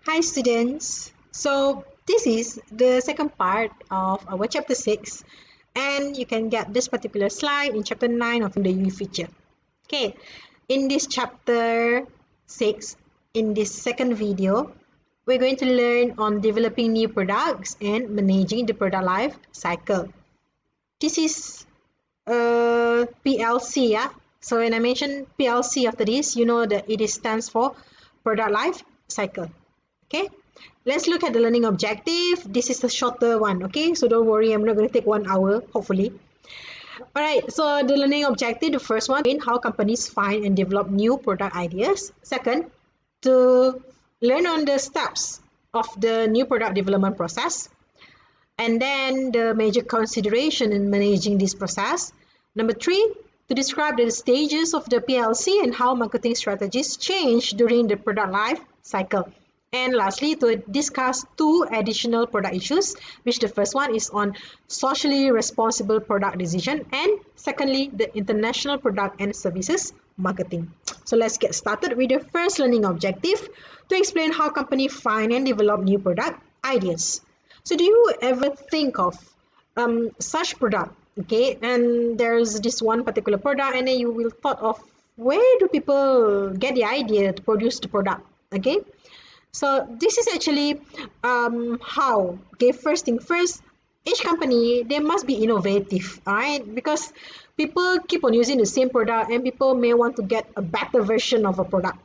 Hi students. So this is the second part of our chapter 6 and you can get this particular slide in chapter 9 of the UE feature. Okay, in this chapter 6, in this second video, we're going to learn on developing new products and managing the product life cycle. This is PLC, yeah. So when I mention PLC after this, you know that it stands for product life cycle. Okay, let's look at the learning objective. This is a shorter one, okay, so don't worry, I'm not going to take 1 hour, hopefully. All right, so the learning objective, the first one, in how companies find and develop new product ideas. Second, to learn on the steps of the new product development process, and then the major consideration in managing this process. Number 3, to describe the stages of the PLC and how marketing strategies change during the product life cycle. And lastly, to discuss 2 additional product issues, which the first one is on socially responsible product decision, and secondly, the international product and services marketing. So let's get started with the first learning objective, to explain how companies find and develop new product ideas. So do you ever think of such product, okay, and there's this one particular product, and then you will thought of where do people get the idea to produce the product, okay? So this is actually how, okay, first thing first, each company, they must be innovative, all right, because people keep on using the same product and people may want to get a better version of a product.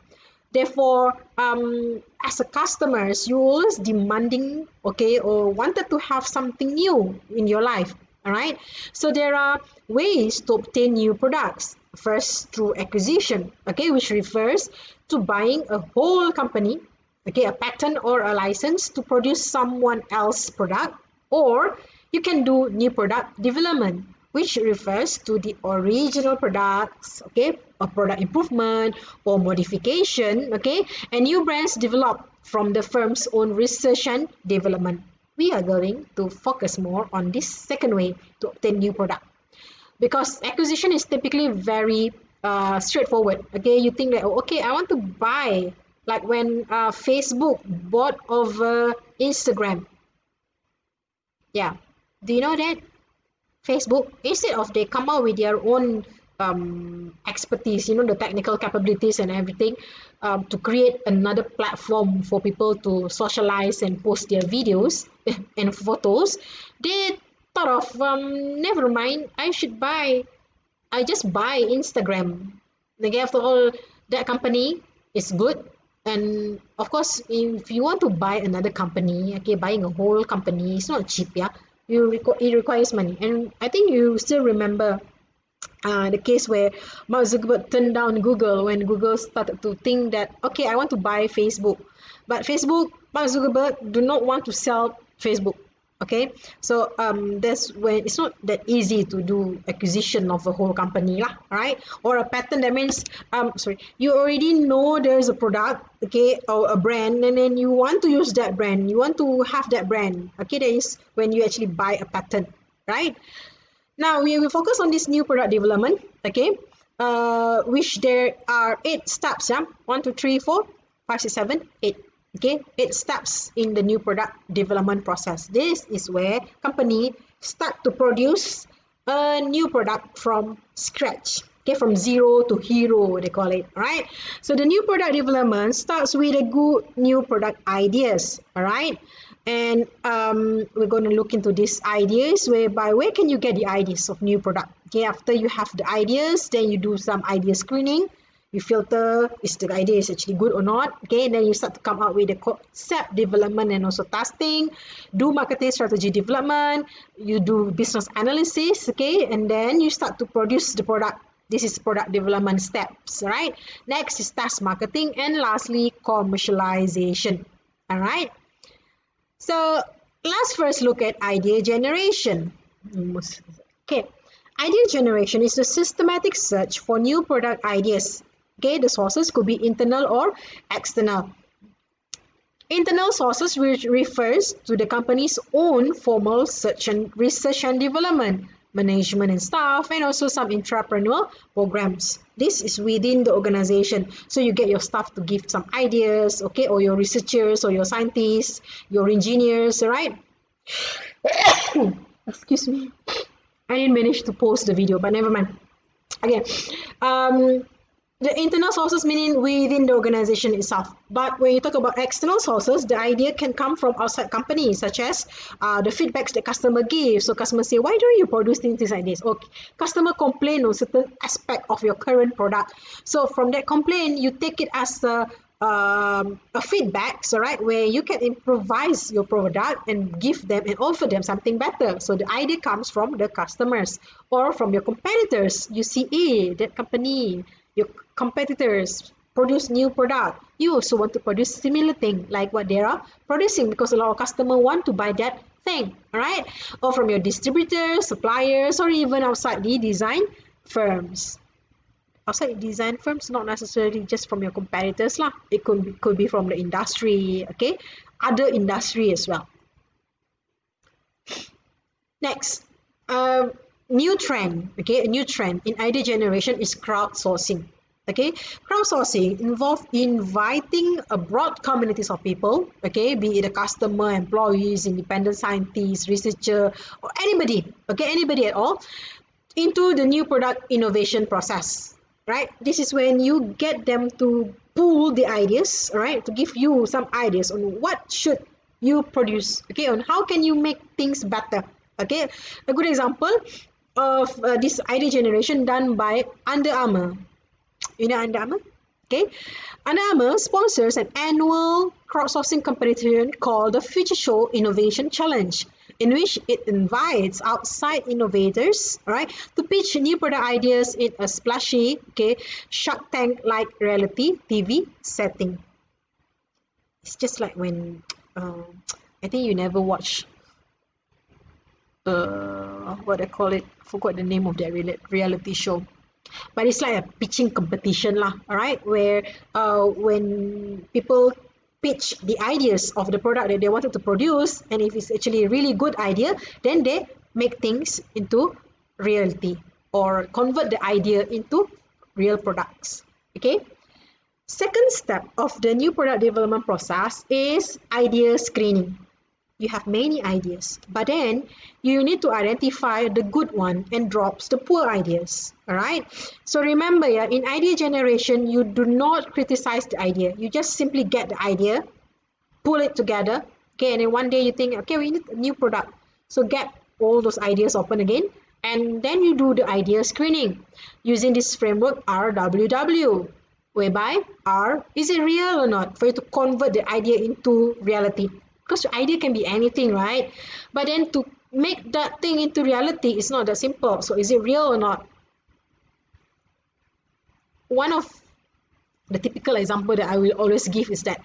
Therefore, as a customers, you always demanding, okay, or wanted to have something new in your life, all right? So there are ways to obtain new products. First, through acquisition, okay, which refers to buying a whole company, okay, a patent or a license to produce someone else's product, or you can do new product development, which refers to the original products, okay, a product improvement or modification, okay, and new brands developed from the firm's own research and development. We are going to focus more on this second way to obtain new product, because acquisition is typically very straightforward. Okay, you think that, okay, I want to buy, like when Facebook bought over Instagram. Yeah, do you know that Facebook, instead of they come out with their own expertise, you know, the technical capabilities and everything, to create another platform for people to socialize and post their videos and photos, they thought of, never mind, I just buy Instagram. Like, after all, that company is good. And of course, if you want to buy another company, okay, buying a whole company is not cheap, yeah. It requires money. And I think you still remember the case where Mark Zuckerberg turned down Google when Google started to think that, okay, I want to buy Facebook. But Mark Zuckerberg do not want to sell Facebook. Okay, so that's when it's not that easy to do acquisition of a whole company lah, right? Or a patent, that means you already know there's a product, okay, or a brand, and then you want to use that brand, you want to have that brand, okay, that is when you actually buy a patent, right? Now we will focus on this new product development, okay, which there are 8 steps, yeah, 1, 2, 3, 4, 5, 6, 7, 8. Okay, 8 steps in the new product development process. This is where company start to produce a new product from scratch. Okay, from zero to hero, they call it, right? So the new product development starts with a good new product ideas, all right? And we're going to look into these ideas, whereby where can you get the ideas of new product? Okay, after you have the ideas, then you do some idea screening. You filter, is the idea is actually good or not, okay, and then you start to come up with the concept development and also testing, do marketing strategy development, you do business analysis, okay, and then you start to produce the product. This is product development steps, right? Next is test marketing, and lastly, commercialization, all right? So let's first look at idea generation. Okay, idea generation is a systematic search for new product ideas. Okay, the sources could be internal or external. Internal sources, which refers to the company's own formal research and development. management and staff, and also some intrapreneur programs. This is within the organization. So you get your staff to give some ideas, okay, or your researchers or your scientists, your engineers, right? Excuse me. I didn't manage to post the video, but never mind. Again, the internal sources meaning within the organization itself. But when you talk about external sources, the idea can come from outside companies, such as the feedbacks that customer gives. So customers say, why don't you produce things like this? Or customer complain on certain aspect of your current product. So from that complaint, you take it as a feedback, so right, where you can improvise your product and give them and offer them something better. So the idea comes from the customers or from your competitors. You see, that company, your competitors produce new product. You also want to produce similar thing like what they are producing, because a lot of customers want to buy that thing, all right? Or from your distributors, suppliers, or even outside the design firms. Outside design firms, not necessarily just from your competitors lah. It could be from the industry, okay, other industry as well. Next, new trend, okay, a new trend in idea generation is crowdsourcing. Okay, crowdsourcing involves inviting a broad communities of people, okay, be it a customer, employees, independent scientists, researcher, or anybody, okay, anybody at all, into the new product innovation process, right? This is when you get them to pool the ideas, right, to give you some ideas on what should you produce, okay, on how can you make things better, okay. A good example of this idea generation done by Under Armour. You know Under Armour? Okay. Under Armour sponsors an annual crowdsourcing competition called the Future Show Innovation Challenge, in which it invites outside innovators, right, to pitch new product ideas in a splashy, okay, Shark Tank-like reality TV setting. It's just like when, I think you never watch, what I call it, forgot the name of that reality show. But it's like a pitching competition lah, alright, where when people pitch the ideas of the product that they wanted to produce, and if it's actually a really good idea, then they make things into reality or convert the idea into real products, okay. Second step of the new product development process is idea screening. You have many ideas, but then you need to identify the good one and drops the poor ideas, all right? So remember, yeah, in idea generation, you do not criticize the idea. You just simply get the idea, pull it together, okay, and then one day you think, okay, we need a new product. So get all those ideas open again, and then you do the idea screening using this framework RWW, whereby R, is it real or not, for you to convert the idea into reality. Because the idea can be anything, right? But then to make that thing into reality is not that simple. So is it real or not? One of the typical example that I will always give is that,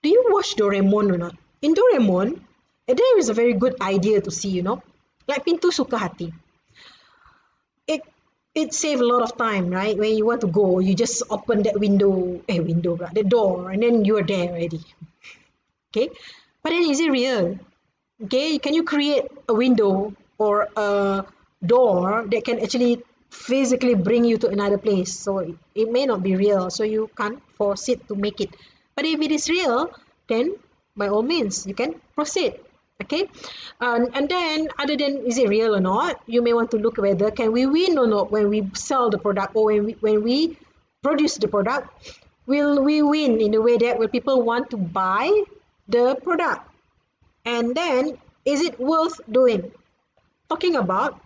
do you watch Doraemon or not? In Doraemon, there is a very good idea to see, you know, like Pintu Suka Hati. It saves a lot of time, right? When you want to go, you just open that the door, and then you are there already. Okay. But then is it real? Okay, can you create a window or a door that can actually physically bring you to another place? So it may not be real, so you can't force it to make it. But if it is real, then by all means, you can proceed. Okay, and then other than is it real or not, you may want to look whether can we win or not when we sell the product, or when we produce the product. Will we win in a way that when people want to buy the product? And then is it worth doing? Talking about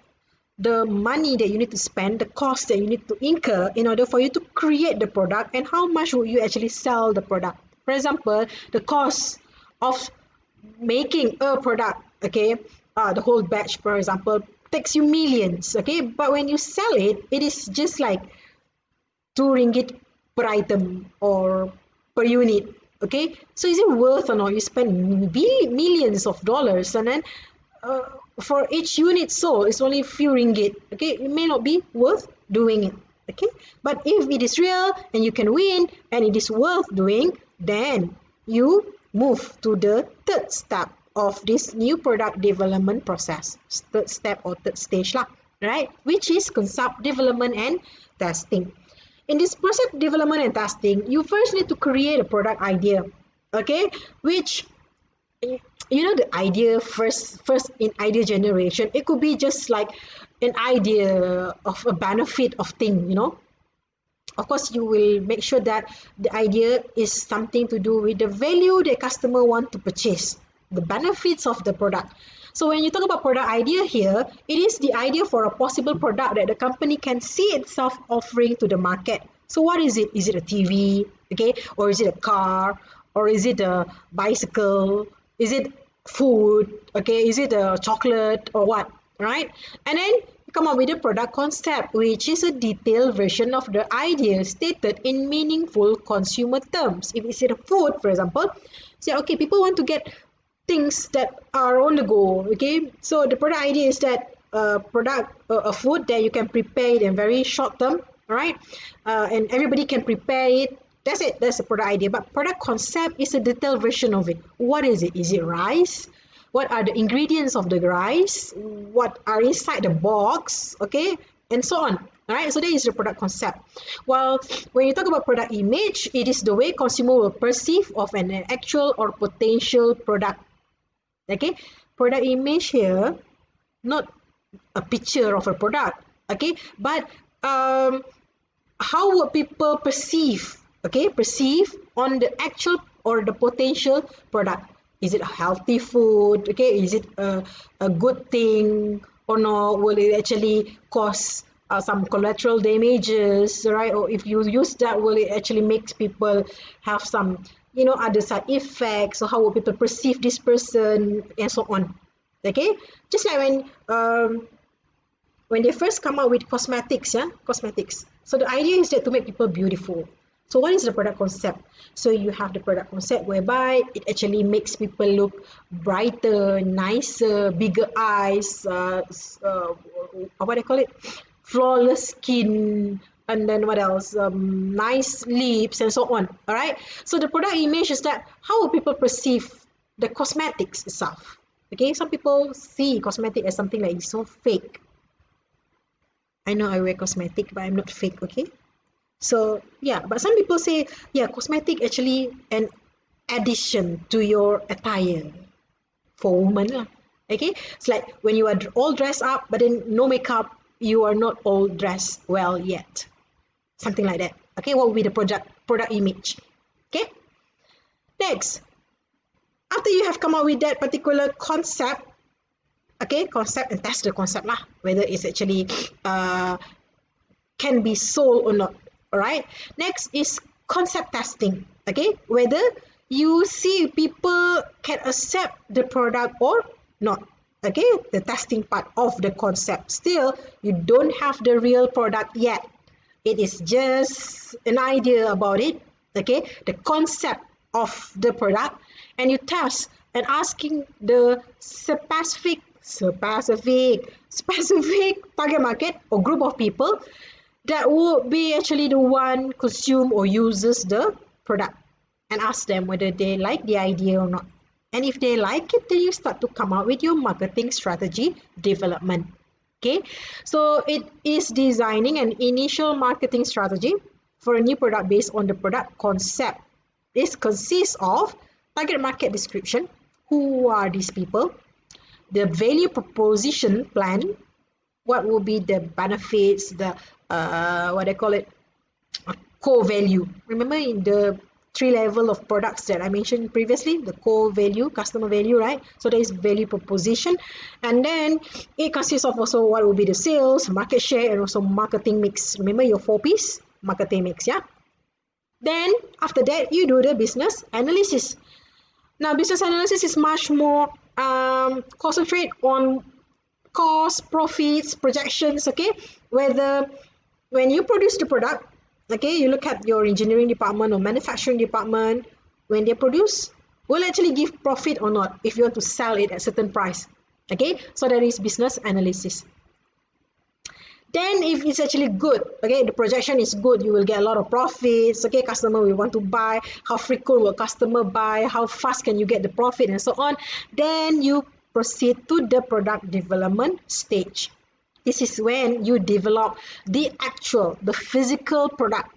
the money that you need to spend, the cost that you need to incur in order for you to create the product, and how much will you actually sell the product. For example, the cost of making a product, okay, the whole batch, for example, takes you millions, okay, but when you sell it, it is just like 2 ringgit per item or per unit. Okay, so is it worth or not? You spend millions of dollars, and then for each unit sold, it's only a few ringgit. Okay, it may not be worth doing it. Okay, but if it is real and you can win and it is worth doing, then you move to the third step of this new product development process. Third step or third stage lah. right? Which is concept development and testing. In this process development and testing, you first need to create a product idea, okay? Which, you know, the idea first in idea generation, it could be just like an idea of a benefit of thing, you know. Of course, you will make sure that the idea is something to do with the value the customer want to purchase, the benefits of the product. So when you talk about product idea here, it is the idea for a possible product that the company can see itself offering to the market. So what is it? Is it a TV, okay, or is it a car, or is it a bicycle, is it food, okay, is it a chocolate or what, right? And then come up with a product concept, which is a detailed version of the idea stated in meaningful consumer terms. If it's a food, for example, say, okay, people want to get things that are on the go, okay? So the product idea is that a food that you can prepare it in very short term, right? And everybody can prepare it. That's it. That's the product idea. But product concept is a detailed version of it. What is it? Is it rice? What are the ingredients of the rice? What are inside the box? Okay, and so on. All right, so that is the product concept. Well, when you talk about product image, it is the way consumer will perceive of an actual or potential product. Okay, product image here, not a picture of a product. Okay, but how would people perceive? Okay, perceive on the actual or the potential product. Is it a healthy food? Okay, is it a good thing or not? Will it actually cause some collateral damages, right? Or if you use that, will it actually make people have some, you know, other side effects? So how will people perceive this person and so on? Okay, just like when they first come out with cosmetics, yeah, cosmetics. So the idea is that to make people beautiful. So what is the product concept? So you have the product concept whereby it actually makes people look brighter, nicer, bigger eyes, what do you call it? Flawless skin, and then what else? Nice lips and so on. All right. So the product image is that how will people perceive the cosmetics itself? Okay. Some people see cosmetic as something like so fake. I know I wear cosmetic, but I'm not fake. Okay. So yeah, but some people say, yeah, cosmetic actually an addition to your attire for women lah. Okay, it's like when you are all dressed up, but then no makeup, you are not all dressed well yet. Something like that. Okay, what will be the product image? Okay, next, after you have come up with that particular concept, okay, concept and test the concept lah, whether it's actually can be sold or not. All right, next is concept testing. Okay, whether you see people can accept the product or not. Okay, the testing part of the concept. Still, you don't have the real product yet. It is just an idea about it. Okay, the concept of the product, and you test and asking the specific target market or group of people that would be actually the one consume or uses the product, and ask them whether they like the idea or not. And if they like it, then you start to come out with your marketing strategy development. Okay, so it is designing an initial marketing strategy for a new product based on the product concept. This consists of target market description, who are these people, the value proposition plan, what will be the benefits, the what they call it, core value. Remember in the 3 level of products that I mentioned previously, the core value, customer value, right? So there is value proposition, and then it consists of also what will be the sales, market share, and also marketing mix. Remember your 4 P's, marketing mix, yeah? Then after that, you do the business analysis. Now, business analysis is much more concentrate on cost, profits, projections, okay? Whether when you produce the product, okay, you look at your engineering department or manufacturing department, when they produce, will actually give profit or not if you want to sell it at a certain price, okay? So that is business analysis. Then if it's actually good, okay, the projection is good, you will get a lot of profits, okay, customer will want to buy, how frequent will customer buy, how fast can you get the profit and so on, then you proceed to the product development stage. This is when you develop the physical product.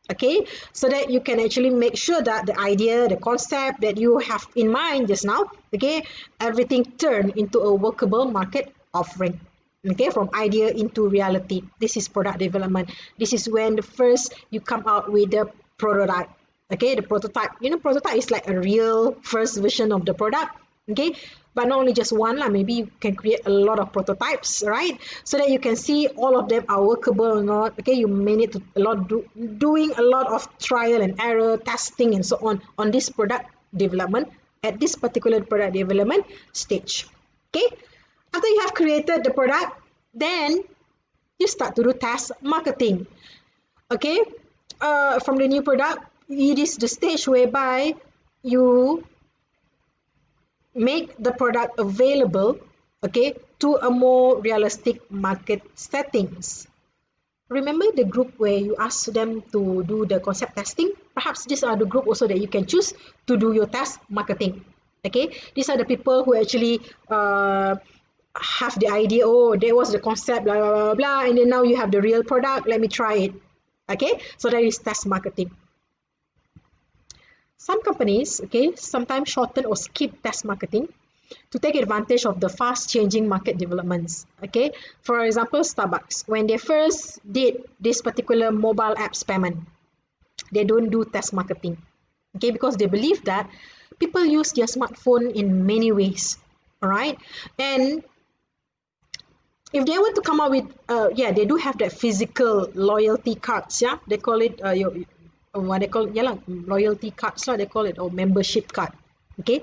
Okay, so that you can actually make sure that the idea, the concept that you have in mind just now, okay, everything turn into a workable market offering. Okay, from idea into reality. This is product development. This is when the first you come out with the prototype. Okay, the prototype, prototype is like a real first version of the product. Okay, but not only just one lah, maybe you can create a lot of prototypes, right? So that you can see all of them are workable or not. Okay, you may need to doing a lot of trial and error, testing and so on this product development at this particular product development stage. Okay, after you have created the product, then you start to do test marketing. Okay, from the new product, it is the stage whereby you make the product available, okay, to a more realistic market settings. Remember the group where you ask them to do the concept testing? Perhaps these are the group also that you can choose to do your test marketing. Okay, these are the people who actually have the idea, oh, that was the concept, blah, blah, blah, blah, and then now you have the real product, let me try it. Okay, so that is test marketing. Some companies, okay, sometimes shorten or skip test marketing to take advantage of the fast-changing market developments. Okay, for example, Starbucks, when they first did this particular mobile apps payment, they don't do test marketing. Okay, because they believe that people use their smartphone in many ways. All right, and if they want to come up with, they do have that physical loyalty cards. Yeah, they call it what they call loyalty cards lah, they call it, or membership card. Okay,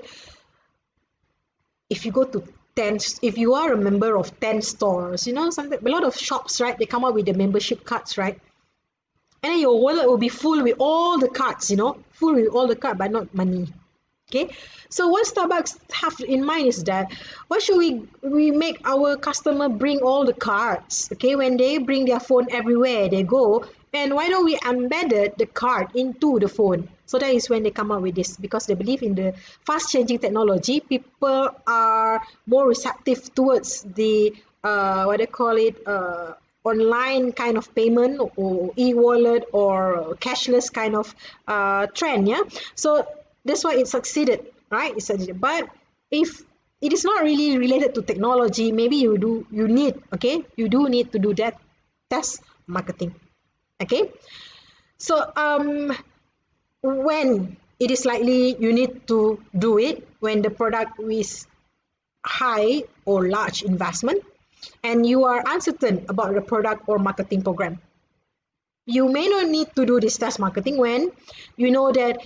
if you go to 10, if you are a member of 10 stores, something, a lot of shops, right, they come up with the membership cards, right, and then your wallet will be full with all the cards, full with all the cards, but not money. Okay, so what Starbucks have in mind is that, why should we make our customer bring all the cards? Okay, when they bring their phone everywhere they go, and why don't we embed the card into the phone? So that is when they come up with this, because they believe in the fast changing technology. People are more receptive towards the online kind of payment, or e-wallet, or cashless kind of trend. Yeah, so that's why it succeeded, right? It succeeded. But if it is not really related to technology, maybe you do need to do that test marketing. Okay, so when it is likely you need to do it, when the product is high or large investment and you are uncertain about the product or marketing program. You may not need to do this test marketing when you know that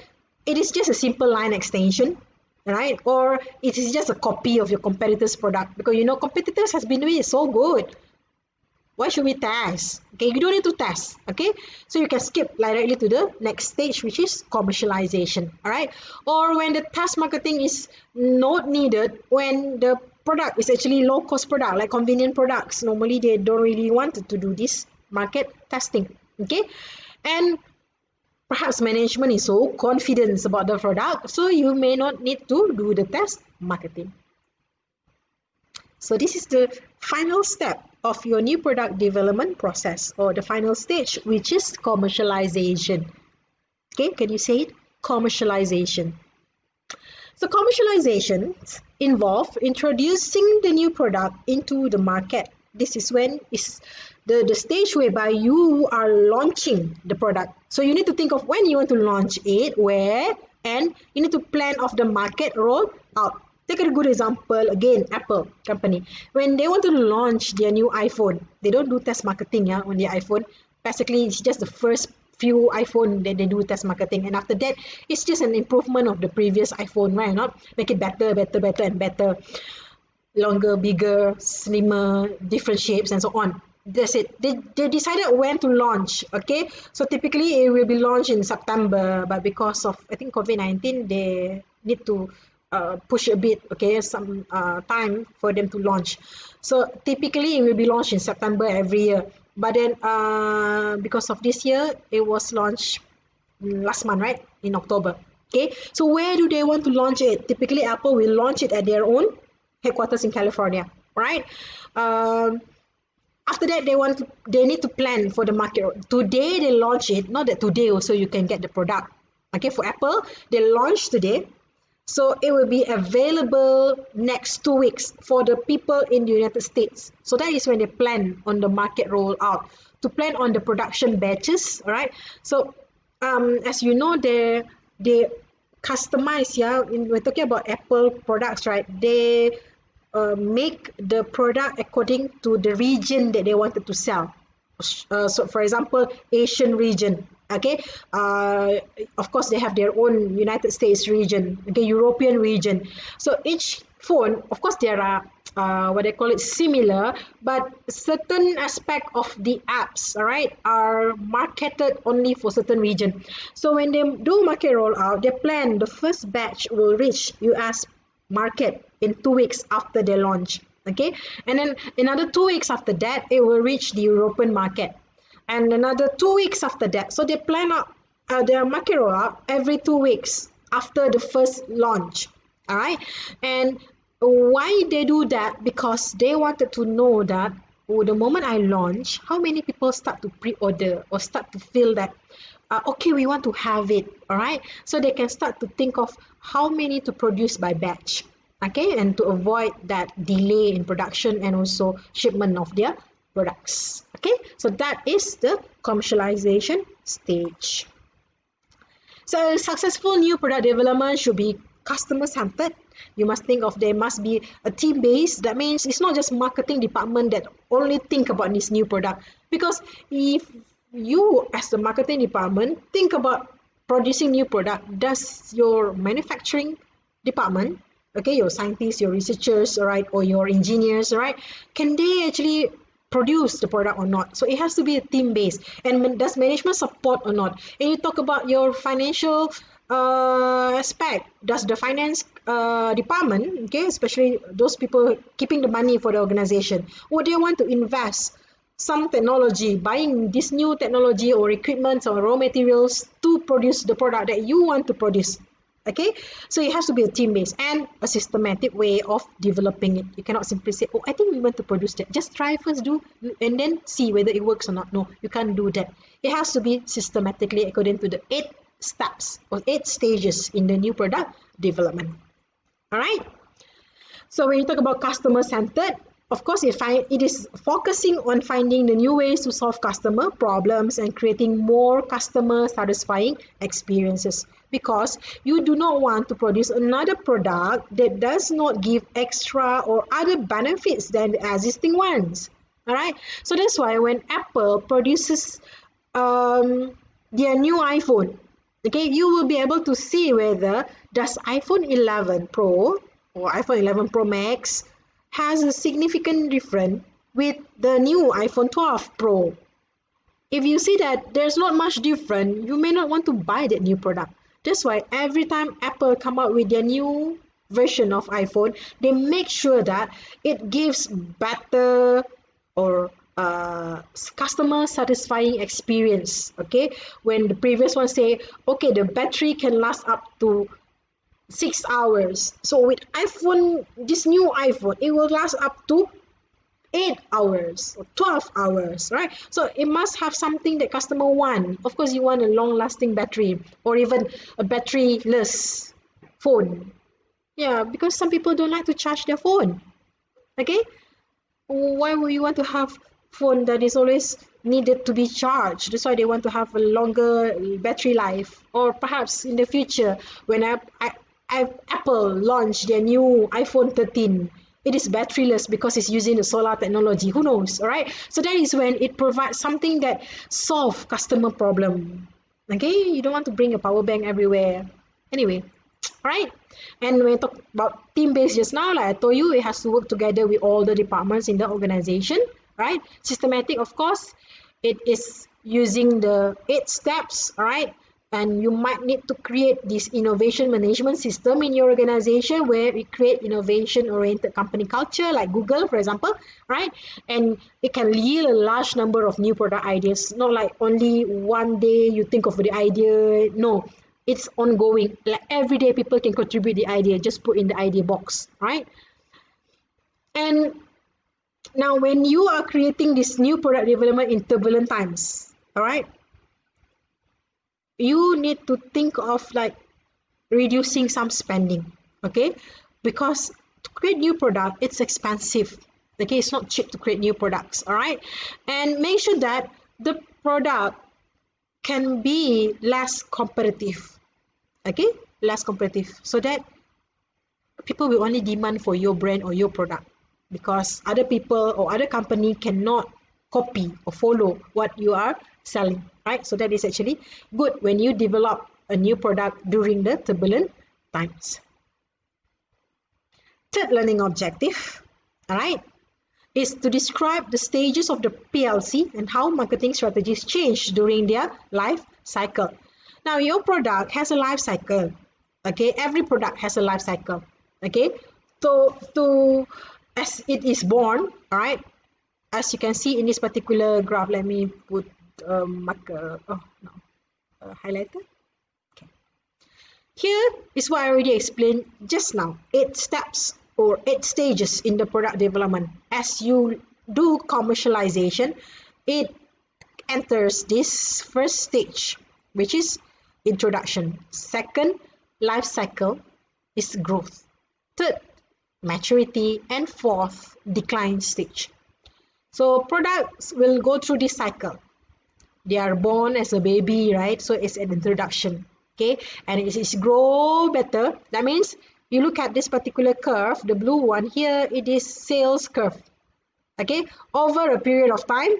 it is just a simple line extension, right? Or it is just a copy of your competitor's product, because competitors has been doing it so good. Why should we test? Okay, you don't need to test. Okay, so you can skip directly to the next stage, which is commercialization. All right, or when the test marketing is not needed, when the product is actually low cost product, like convenient products, normally they don't really want to do this market testing. Okay, and perhaps management is so confident about the product, so you may not need to do the test marketing. So this is the final step of your new product development process, or the final stage, which is commercialization. Okay, can you say it? Commercialization. So commercialization involve introducing the new product into the market. This is when is the stage whereby you are launching the product. So you need to think of when you want to launch it, where, and you need to plan of the market roll out. Take a good example again, Apple company. When they want to launch their new iPhone, they don't do test marketing on the iPhone. Basically, it's just the first few iPhone that they do test marketing, and after that, it's just an improvement of the previous iPhone, right? Not make it better and better, longer, bigger, slimmer, different shapes, and so on. That's it. They decided when to launch. Okay, so typically it will be launched in September, but because of, I think, COVID-19, they need to push a bit, okay, some time for them to launch. So typically it will be launched in September every year, but then because of this year, it was launched last month, right, in October. Okay, so where do they want to launch it? Typically Apple will launch it at their own headquarters in California, right? After that, they need to plan for the market. Today they launch it, not that today also you can get the product. Okay, for Apple, they launch today. So it will be available next 2 weeks for the people in the United States. So that is when they plan on the market rollout, to plan on the production batches. All right. So as you know, they customize. Yeah, we're talking about Apple products, right? They make the product according to the region that they wanted to sell. So for example, Asian region, okay, of course they have their own United States region, okay, European region. So each phone, of course, there are what they call it similar, but certain aspect of the apps, all right, are marketed only for certain region. So when they do market rollout, they plan the first batch will reach US market in 2 weeks after they launch. Okay, and then another 2 weeks after that, it will reach the European market, and another 2 weeks after that. So they plan out their market rollout every 2 weeks after the first launch. All right, and why they do that? Because they wanted to know that the moment I launch, how many people start to pre-order or start to feel that okay, we want to have it. All right, so they can start to think of how many to produce by batch, okay, and to avoid that delay in production and also shipment of their products. Okay, so that is the commercialization stage. So successful new product development should be customer centered. You must think of there must be a team base. That means it's not just marketing department that only think about this new product. Because if you as the marketing department think about producing new product, does your manufacturing department, okay, your scientists, your researchers, all right, or your engineers, all right, can they actually produce the product or not? So it has to be a team base. And does management support or not? And you talk about your financial aspect. Does the finance department, okay, especially those people keeping the money for the organization, would they want to invest some technology, buying this new technology or equipment or raw materials to produce the product that you want to produce? Okay, so it has to be a team based and a systematic way of developing it. You cannot simply say, oh, I think we want to produce that, just try first, do, and then see whether it works or not. No, you can't do that. It has to be systematically according to the 8 steps or 8 stages in the new product development. All right, so when you talk about customer centered, of course, it is focusing on finding the new ways to solve customer problems and creating more customer satisfying experiences, because you do not want to produce another product that does not give extra or other benefits than the existing ones. All right, so that's why when Apple produces their new iPhone, okay, you will be able to see whether does iPhone 11 Pro or iPhone 11 Pro Max has a significant difference with the new iPhone 12 Pro. If you see that there's not much different, you may not want to buy that new product. That's why every time Apple come out with their new version of iPhone, they make sure that it gives better or customer satisfying experience. Okay, when the previous one say, okay, the battery can last up to 6 hours. So with iPhone, this new iPhone, it will last up to 8 hours or 12 hours, right? So it must have something that customer want. Of course, you want a long lasting battery or even a batteryless phone. Yeah, because some people don't like to charge their phone. Okay, why would you want to have phone that is always needed to be charged? That's why they want to have a longer battery life. Or perhaps in the future, when Apple launched their new iPhone 13, it is batteryless because it's using the solar technology. Who knows, all right? So that is when it provides something that solve customer problem. Okay, you don't want to bring a power bank everywhere. Anyway, all right. And when we talk about team-based just now, like I told you, it has to work together with all the departments in the organization, right? Systematic, of course, it is using the 8 steps, all right? And you might need to create this innovation management system in your organization where we create innovation-oriented company culture, like Google, for example, right? And it can yield a large number of new product ideas, not like only one day you think of the idea. No, it's ongoing. Like every day people can contribute the idea, just put in the idea box, right? And Now, when you are creating this new product development in turbulent times, all right, you need to think of like reducing some spending, okay? Because to create new product, it's expensive. Okay, it's not cheap to create new products, all right? And make sure that the product can be less competitive, okay? Less competitive, so that people will only demand for your brand or your product, because other people or other company cannot copy or follow what you are selling, right? So that is actually good when you develop a new product during the turbulent times. Third learning objective, all right, is to describe the stages of the PLC and how marketing strategies change during their life cycle. Now, your product has a life cycle, okay? Every product has a life cycle, okay? So as it is born, all right, as you can see in this particular graph, let me put marker, highlighter. Okay. Here is what I already explained just now, 8 steps or 8 stages in the product development. As you do commercialization, it enters this first stage, which is introduction. Second, life cycle is growth. Third, maturity. And fourth, decline stage. So products will go through this cycle. They are born as a baby, right? So it's an introduction, okay? And it is grow better. That means you look at this particular curve, the blue one here, it is sales curve, okay? Over a period of time,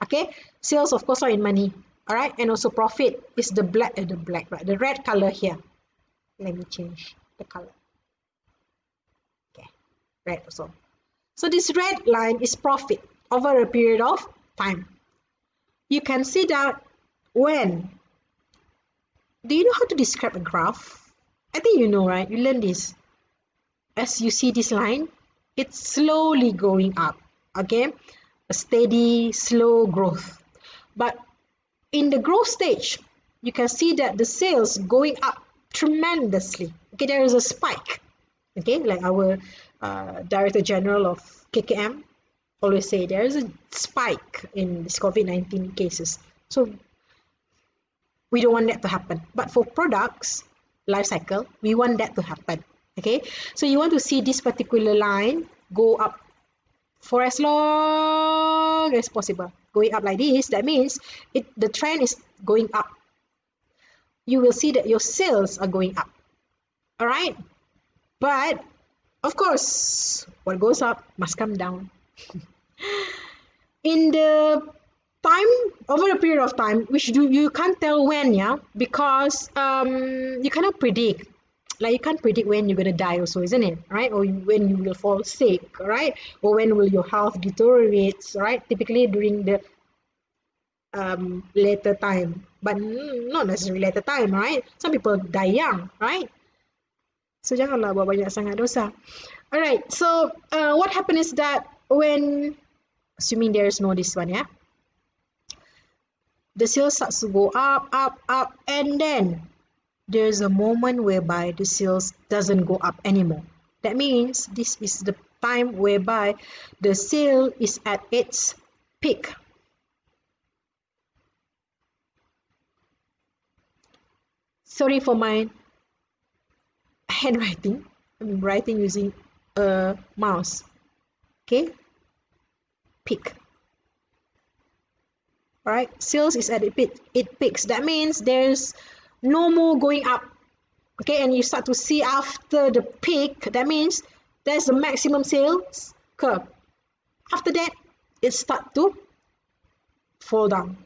okay? Sales, of course, are in money, all right? And also profit is the the red color here. Let me change the color. Okay, red also. So this red line is profit over a period of time. You can see that when, do you know how to describe a graph? I think you know, right? You learn this. As you see this line, it's slowly going up, okay? A steady, slow growth. But in the growth stage, you can see that the sales going up tremendously. Okay, there is a spike. Okay, like our Director General of KKM always say there is a spike in this COVID-19 cases. So we don't want that to happen. But for products, life cycle, we want that to happen. Okay, so you want to see this particular line go up for as long as possible. Going up like this, that means the trend is going up. You will see that your sales are going up. All right, but of course, what goes up must come down. In the time, over a period of time, which you can't tell when, yeah, because you cannot predict. Like you can't predict when you're gonna die also, isn't it? Right? Or when you will fall sick, right? Or when will your health deteriorate, right? Typically during the later time, but not necessarily later time, right? Some people die young, right? So janganlah buat banyak sangat dosa. Alright, so what happened is that when, assuming there is no this one, yeah, the sales starts to go up, and then there's a moment whereby the sales doesn't go up anymore. That means this is the time whereby the sale is at its peak. Sorry for my handwriting. I'm writing using a mouse. Okay, peak. All right, sales is at it peaks. That means there's no more going up. Okay, and you start to see after the peak, that means there's the maximum sales curve. After that, it start to fall down,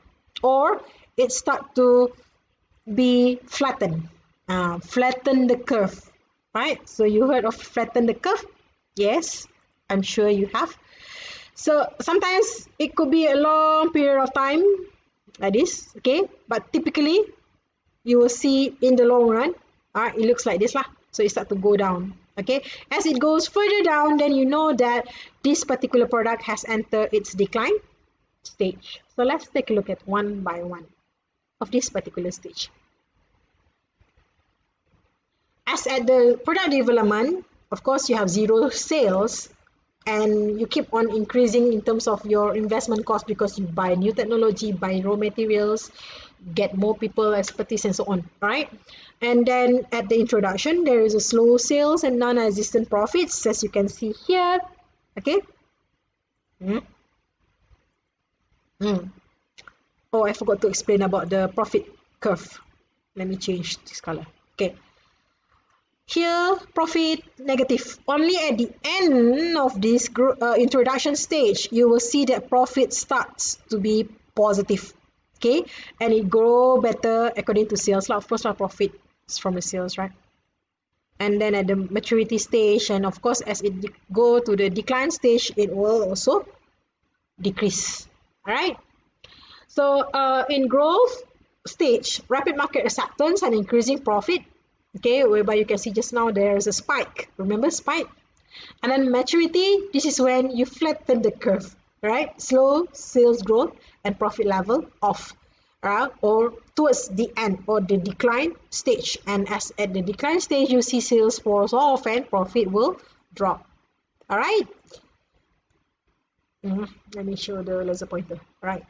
or it start to be flattened. Flatten the curve, right? So you heard of flatten the curve? Yes, I'm sure you have. So sometimes it could be a long period of time like this, okay? But typically, you will see in the long run, it looks like this lah. So it start to go down, okay? As it goes further down, then you know that this particular product has entered its decline stage. So let's take a look at one by one of this particular stage. As at the product development, of course, you have zero sales, and you keep on increasing in terms of your investment cost because you buy new technology, buy raw materials, get more people expertise and so on, right? And then at the introduction there is a slow sales and non-existent profits, as you can see here. Okay. Mm. Mm. Oh, I forgot to explain about the profit curve. Let me change this color. Okay. Here, profit negative. Only at the end of this introduction stage, you will see that profit starts to be positive. Okay, and it grow better according to sales. Of course, our profit is from the sales, right? And then at the maturity stage, and of course, as it go to the decline stage, it will also decrease. All right. So in growth stage, rapid market acceptance and increasing profit, okay, whereby you can see just now there is a spike. Remember spike? And then maturity, this is when you flatten the curve, right? Slow sales growth and profit level off, or towards the end or the decline stage. And as at the decline stage, you see sales falls off and profit will drop. All right. Let me show the laser pointer. All right.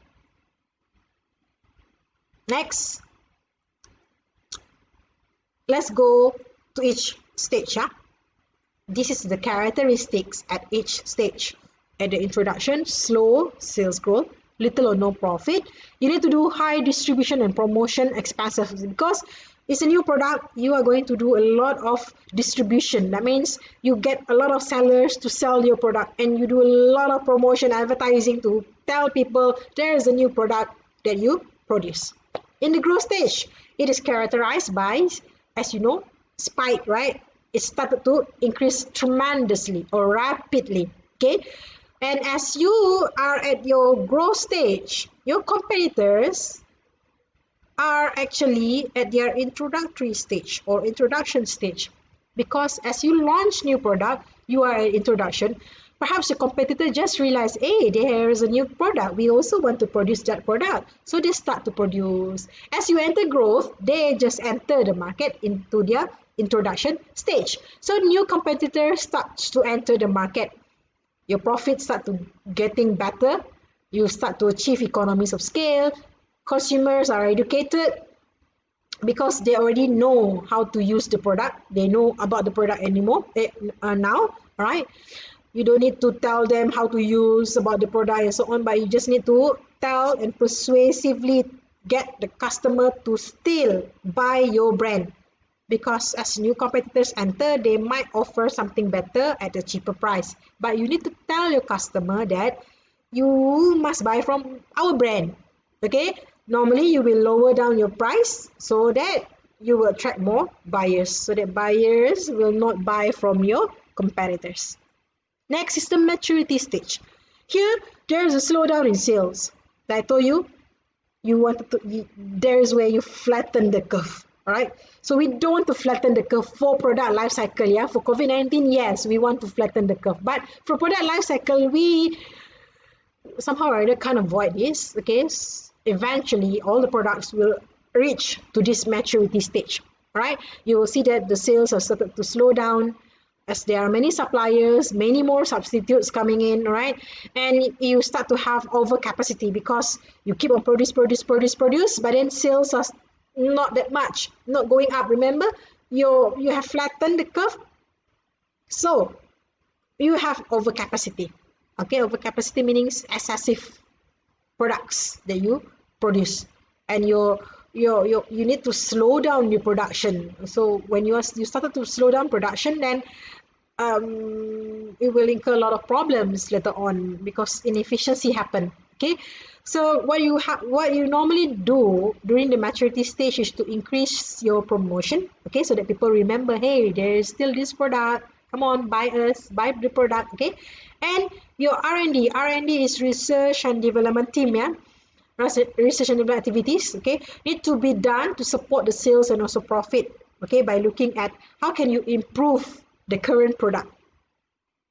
Next, let's go to each stage. This is the characteristics at each stage. At the introduction, slow sales growth, little or no profit. You need to do high distribution and promotion expenses because it's a new product. You are going to do a lot of distribution. That means you get a lot of sellers to sell your product, and you do a lot of promotion advertising to tell people there is a new product that you produce. In the growth stage, it is characterized by, as you know, spike, right? It started to increase tremendously or rapidly, okay? And as you are at your growth stage, your competitors are actually at their introductory stage or introduction stage, because as you launch new product, you are at introduction. Perhaps your competitor just realized, hey, there is a new product. We also want to produce that product. So they start to produce. As you enter growth, they just enter the market into their introduction stage. So new competitors start to enter the market. Your profits start to getting better. You start to achieve economies of scale. Consumers are educated because they already know how to use the product. They know about the product anymore now, right? You don't need to tell them how to use about the product and so on, but you just need to tell and persuasively get the customer to still buy your brand. Because as new competitors enter, they might offer something better at a cheaper price. But you need to tell your customer that you must buy from our brand. Okay? Normally, you will lower down your price so that you will attract more buyers. So that buyers will not buy from your competitors. Next is the maturity stage. Here, there is a slowdown in sales. Like I told you, there is where you flatten the curve. Alright, so we don't want to flatten the curve for product life cycle. Yeah, for COVID-19, yes, we want to flatten the curve. But for product life cycle, we somehow or other can't avoid this. Okay, eventually all the products will reach to this maturity stage. Right, you will see that the sales are started to slow down, as there are many suppliers, many more substitutes coming in, right? And you start to have overcapacity because you keep on produce, but then sales are not that much, not going up. Remember, you have flattened the curve, so you have overcapacity. Okay, overcapacity means excessive products that you produce, and you need to slow down your production. So when you started to slow down production, then it will incur a lot of problems later on because inefficiency happen. Okay, so what you normally do during the maturity stage is to increase your promotion. Okay, so that people remember, hey, there is still this product, come on, buy the product. Okay, and your R&D is research and development team. Yeah, research and development activities, okay, need to be done to support the sales and also profit, okay, by looking at how can you improve the current product,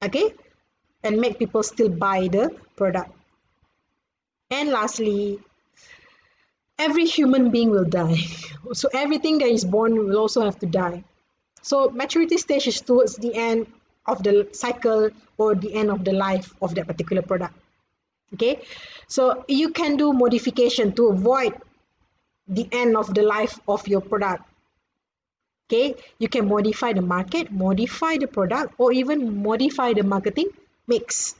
okay, and make people still buy the product. And lastly, every human being will die. So everything that is born will also have to die. So maturity stage is towards the end of the cycle or the end of the life of that particular product. Okay, so you can do modification to avoid the end of the life of your product. Okay, you can modify the market, modify the product, or even modify the marketing mix.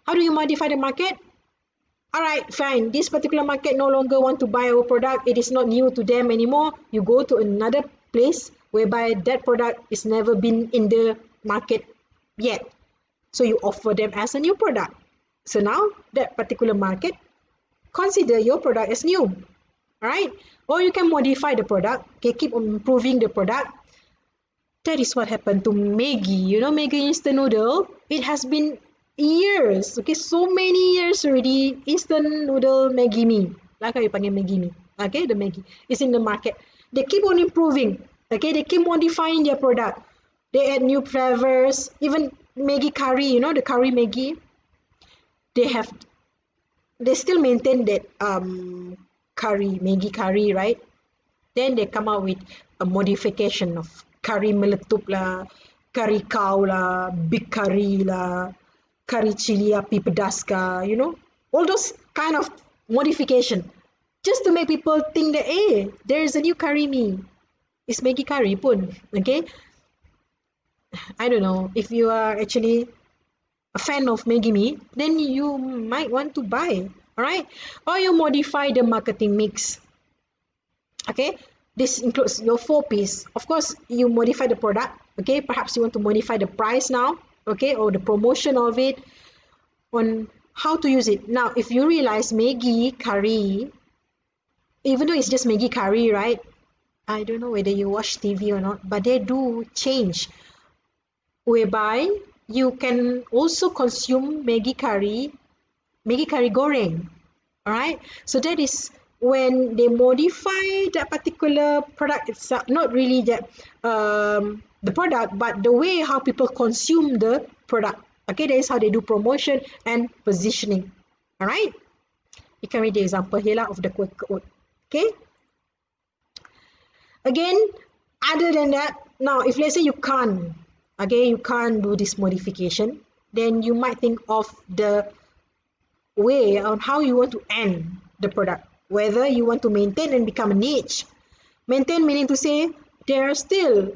How do you modify the market? Alright, fine, this particular market no longer want to buy our product, it is not new to them anymore. You go to another place whereby that product is never been in the market yet. So you offer them as a new product. So now that particular market consider your product as new. Alright, or you can modify the product, okay, keep on improving the product. That is what happened to Maggi. You know, Maggi instant noodle, it has been years, okay, so many years already. Instant noodle Maggi mee, like how you panggil Maggi mee, okay, the Maggi is in the market. They keep on improving, okay, they keep modifying their product. They add new flavors, even Maggi curry, you know, the curry Maggi, they still maintain that curry, Maggi curry, right? Then they come out with a modification of curry meletup lah, curry cow lah, big curry lah, curry chili api pedas ka, you know, all those kind of modification, just to make people think that, hey, there is a new curry mee. It's Maggi curry pun, okay? I don't know, if you are actually a fan of Maggi mee, then you might want to buy, alright? Or you modify the marketing mix, okay? This includes your 4Ps. Of course, you modify the product, okay? Perhaps you want to modify the price now, okay? Or the promotion of it, on how to use it. Now, if you realize Maggi curry, even though it's just Maggi curry, right? I don't know whether you watch TV or not, but they do change, whereby you can also consume Maggi curry goreng, alright? So that is when they modify that particular product itself, not really that the product, but the way how people consume the product. Okay, that is how they do promotion and positioning. Alright, you can read the example here of the Quaker oat. Okay, again, other than that, now if let's say you can't do this modification, then you might think of the way on how you want to end the product. Whether you want to maintain and become a niche. Maintain meaning to say they are still,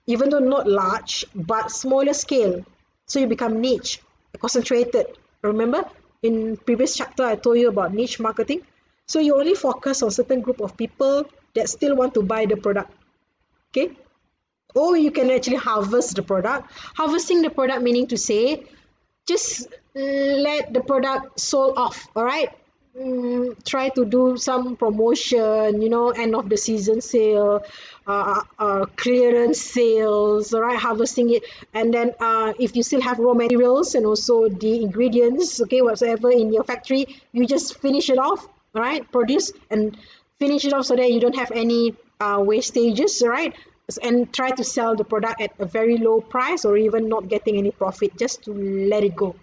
even though not large, but smaller scale. So you become niche, concentrated. Remember, in previous chapter I told you about niche marketing. So you only focus on certain group of people that still want to buy the product. Okay? Or you can actually harvest the product. Harvesting the product meaning to say, just let the product sold off, alright? Try to do some promotion, you know, end of the season sale, clearance sales, alright, harvesting it, and then if you still have raw materials and also the ingredients, okay, whatsoever in your factory, you just finish it off, alright, produce and finish it off so that you don't have any wastages, alright, and try to sell the product at a very low price or even not getting any profit, just to let it go.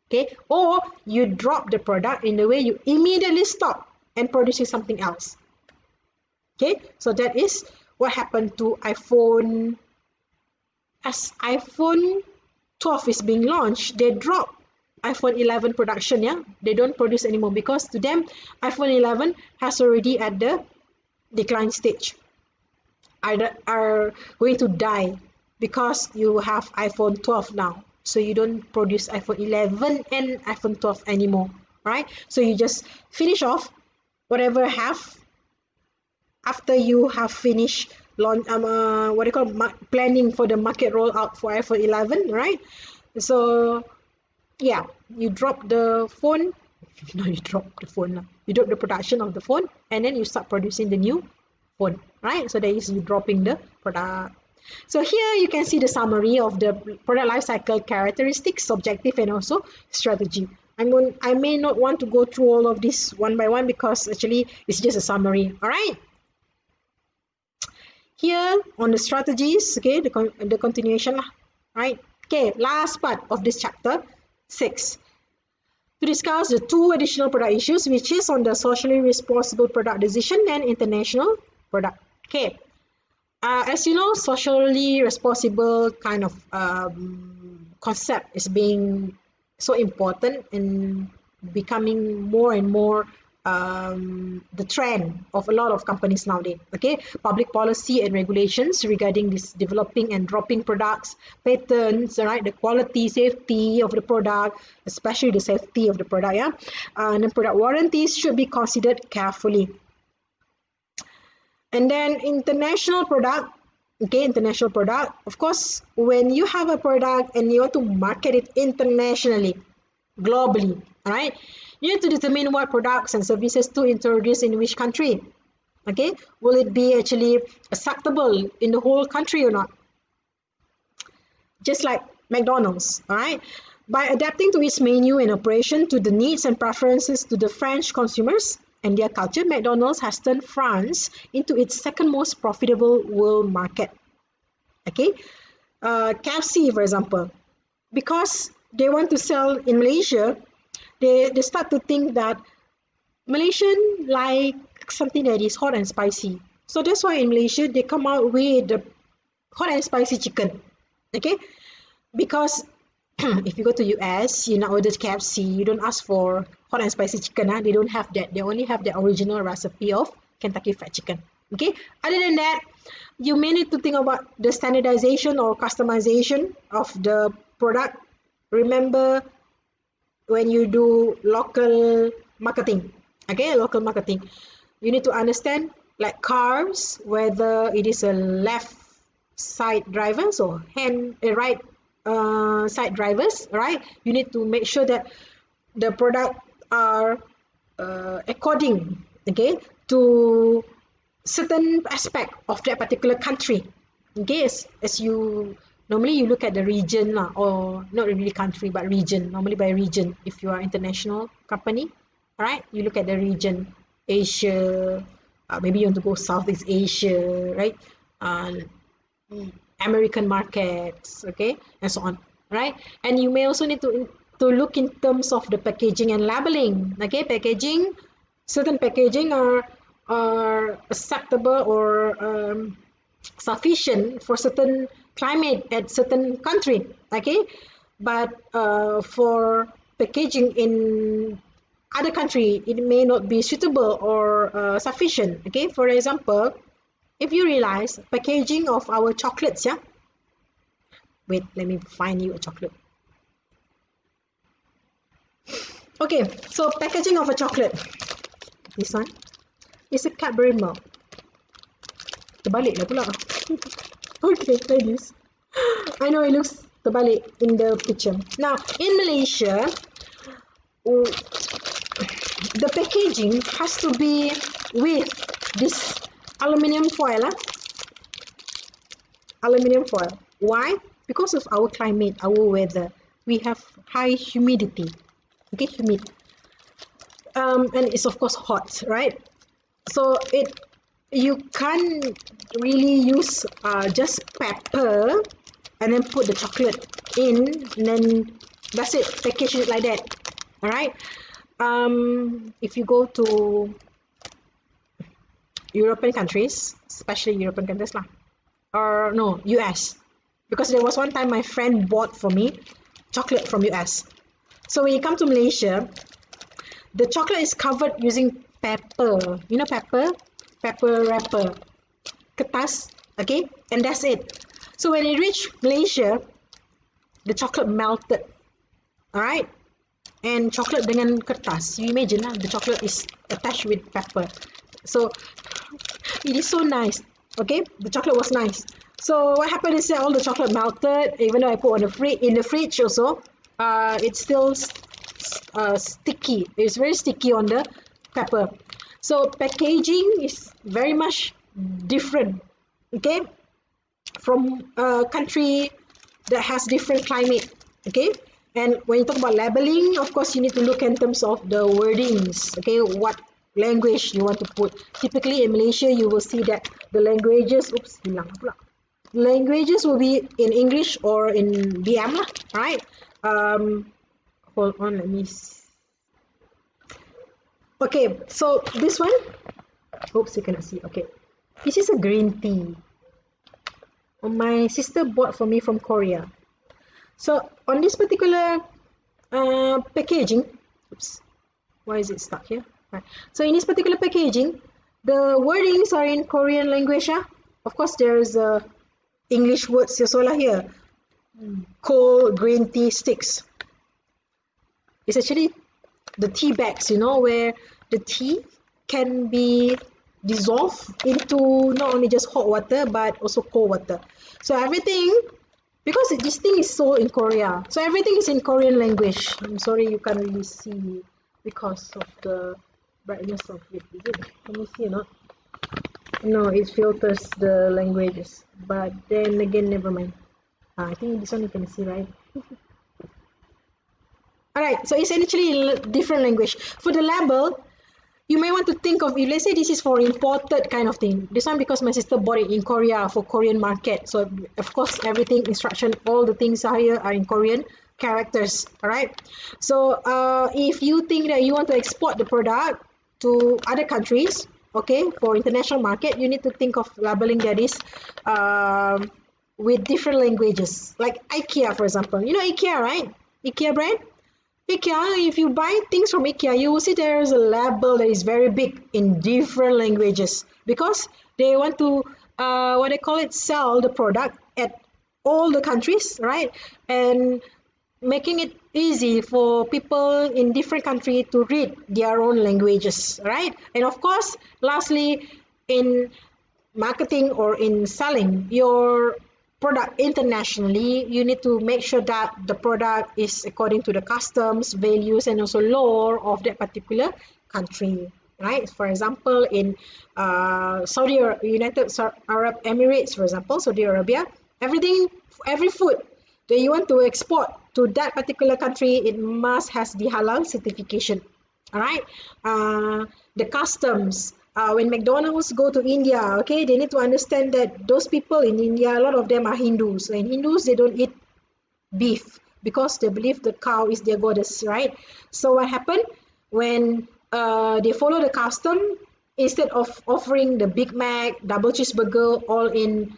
Okay, or you drop the product in the way you immediately stop and producing something else. Okay, so that is what happened to iPhone. As iPhone 12 is being launched, they drop iPhone 11 production. Yeah, they don't produce anymore because to them iPhone 11 has already at the decline stage, are going to die because you have iPhone 12 now. So you don't produce iPhone 11 and iPhone 12 anymore, right? So you just finish off whatever have after you have finished planning for the market rollout for iPhone 11, right? So yeah, you drop the phone. No, you drop the phone. You drop the production of the phone, and then you start producing the new phone, right? So that is you dropping the product. So here you can see the summary of the product life cycle characteristics, objective, and also strategy. I may not want to go through all of this one by one because actually it's just a summary. All right. Here on the strategies, okay, the continuation, right? Okay, last part of this chapter 6. To discuss the 2 additional product issues, which is on the socially responsible product decision and international product. Okay. As you know, socially responsible kind of concept is being so important and becoming more and more the trend of a lot of companies nowadays. Okay, public policy and regulations regarding this developing and dropping products, patents, right? The quality, safety of the product, especially the safety of the product. Yeah, and then product warranties should be considered carefully. And then international product, okay, international product. Of course, when you have a product and you want to market it internationally, globally, all right, you need to determine what products and services to introduce in which country. Okay, will it be actually acceptable in the whole country or not? Just like McDonald's, all right, by adapting to its menu and operation to the needs and preferences to the French consumers and their culture, McDonald's has turned France into its second most profitable world market. Okay, KFC, for example, because they want to sell in Malaysia, they start to think that Malaysian like something that is hot and spicy. So that's why in Malaysia they come out with the hot and spicy chicken. Okay, because if you go to US, you order KFC, you don't ask for hot and spicy chicken. They don't have that. They only have the original recipe of Kentucky Fried Chicken. Okay, other than that, you may need to think about the standardization or customization of the product. Remember when you do local marketing, okay, local marketing, you need to understand like cars, whether it is a left side drivers or right side drivers, right? You need to make sure that the product are according, okay, to certain aspect of that particular country. Okay, as you normally you look at the region or not really country but region, normally by region. If you are international company, all right, you look at the region, Asia, maybe you want to go Southeast Asia, right? American markets, okay, and so on, right? And you may also need to look in terms of the packaging and labeling. Okay, packaging, certain packaging are acceptable or sufficient for certain climate at certain country. Okay, but for packaging in other country, it may not be suitable or sufficient. Okay, for example, if you realize packaging of our chocolates, yeah. Wait, let me find you a chocolate. Okay, so packaging of a chocolate. This one is a Cadbury milk. Terbalik lah pula. Okay, like this. I know it looks terbalik in the picture. Now, in Malaysia, the packaging has to be with this aluminium foil. Aluminium foil. Why? Because of our climate, our weather. We have high humidity. Okay, humid. And it's of course hot, right? So you can't really use just pepper and then put the chocolate in and then that's it, package it like that. All right. If you go to European countries, especially European countries lah, or no, US, because there was one time my friend bought for me chocolate from US. So when you come to Malaysia, the chocolate is covered using pepper. You know pepper wrapper, kertas, okay, and that's it. So when it reached Malaysia, the chocolate melted, all right, and chocolate dengan kertas. You imagine the chocolate is attached with pepper. So it is so nice. Okay, the chocolate was nice. So what happened is that all the chocolate melted. Even though I put in the fridge also, it's still sticky. It's very sticky on the pepper. So packaging is very much different, okay, from a country that has different climate, okay. And when you talk about labeling, of course, you need to look in terms of the wordings, okay, what language you want to put. Typically in Malaysia, you will see that the languages, languages will be in English or in BM lah, right? Hold on, let me see. Okay, so this one, oops, you cannot see. Okay, this is a green tea. my sister bought for me from Korea. So on this particular packaging, oops, why is it stuck here? Right. So in this particular packaging, the wordings are in Korean language. Of course, there's English words also here. Cold green tea sticks. It's actually the tea bags, where the tea can be dissolved into not only just hot water but also cold water. So everything, because this thing is sold in Korea, so everything is in Korean language. I'm sorry you can't really see because of the brightness of it. Is it? Can you see or not? No, it filters the languages. But then again, never mind. I think this one you can see, right? Alright, so it's actually in different language. For the label, you may want to think of, if let's say this is for imported kind of thing. This one because my sister bought it in Korea for Korean market. So of course everything, instruction, all the things here are in Korean characters. Alright. So if you think that you want to export the product to other countries, okay, for international market, you need to think of labeling that is with different languages. Like IKEA, for example. You know IKEA, right? IKEA brand? IKEA, if you buy things from IKEA, you will see there is a label that is very big in different languages because they want to, what they call it, sell the product at all the countries, right? And making it easy for people in different countries to read their own languages, right? And of course, lastly, in marketing or in selling your product internationally, you need to make sure that the product is according to the customs, values, and also law of that particular country, right? For example, in United Arab Emirates, for example, Saudi Arabia, every food that you want to export to that particular country, it must has the halal certification. All right, the customs. When McDonald's go to India, okay, they need to understand that those people in India, a lot of them are Hindus. And Hindus, they don't eat beef because they believe the cow is their goddess, right? So what happened when they follow the custom, instead of offering the Big Mac, double cheeseburger, all in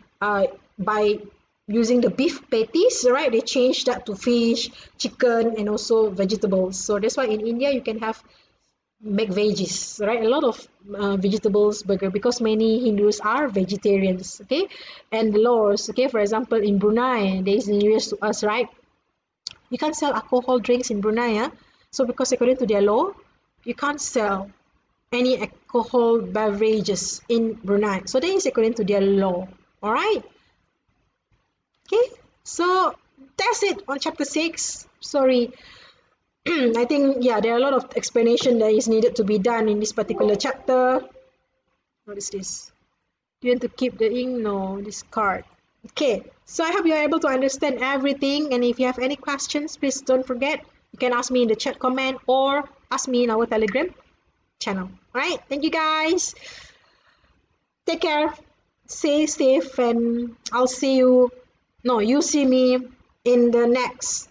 by using the beef patties, right? They change that to fish, chicken, and also vegetables. So that's why in India you can have make veggies, right? A lot of vegetables burger because many Hindus are vegetarians, okay? And the laws, okay, for example, in Brunei, there is nearest to us, right? You can't sell alcohol drinks in Brunei, so because according to their law, you can't sell any alcohol beverages in Brunei. So that is according to their law, all right? Okay, so that's it on chapter 6. Sorry. I think, yeah, there are a lot of explanation that is needed to be done in this particular chapter. What is this? Do you want to keep the ink? No, this card. Okay, so I hope you are able to understand everything. And if you have any questions, please don't forget. You can ask me in the chat comment or ask me in our Telegram channel. Alright, thank you guys. Take care. Stay safe and I'll see you. No, you see me in the next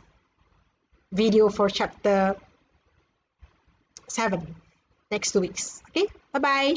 video for chapter 7 next 2 weeks. Okay, bye bye.